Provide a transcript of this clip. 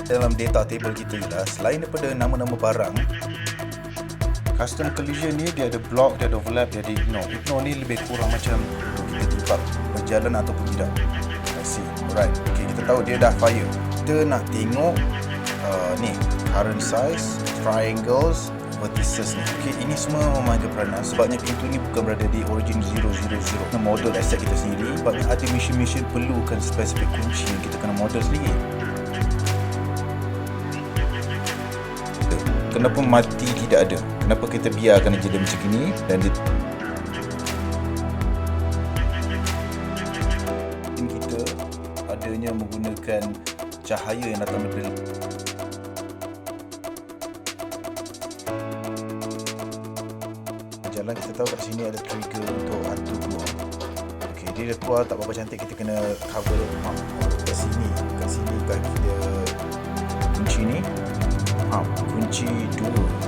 Dalam data table kita ialah selain daripada nama-nama barang, custom collision ni dia ada block, dia ada overlap, dia ada ignore. Ignore ni lebih kurang macam kita timbang berjalan ataupun tidak. I see. Alright. Okay, kita tahu dia dah fire. Kita nak tengok ni current size, triangles, vertices ni. Okay, ini semua memainkan peranan sebabnya pintu ni bukan berada di origin 000. Model aset kita sendiri, sebabnya ada mission perlukan spesifik kunci yang kita kena model sendiri. Kenapa mati tidak ada? Kenapa kita biarkan dia jadi macam ni? Dan dia kita adanya menggunakan cahaya yang datang dari jalan. Kita tahu kat sini ada trigger untuk hantu keluar. Okey, dia dah keluar tak berapa cantik, kita kena cover kat sini kaki dia kunci ni. Kunci 2.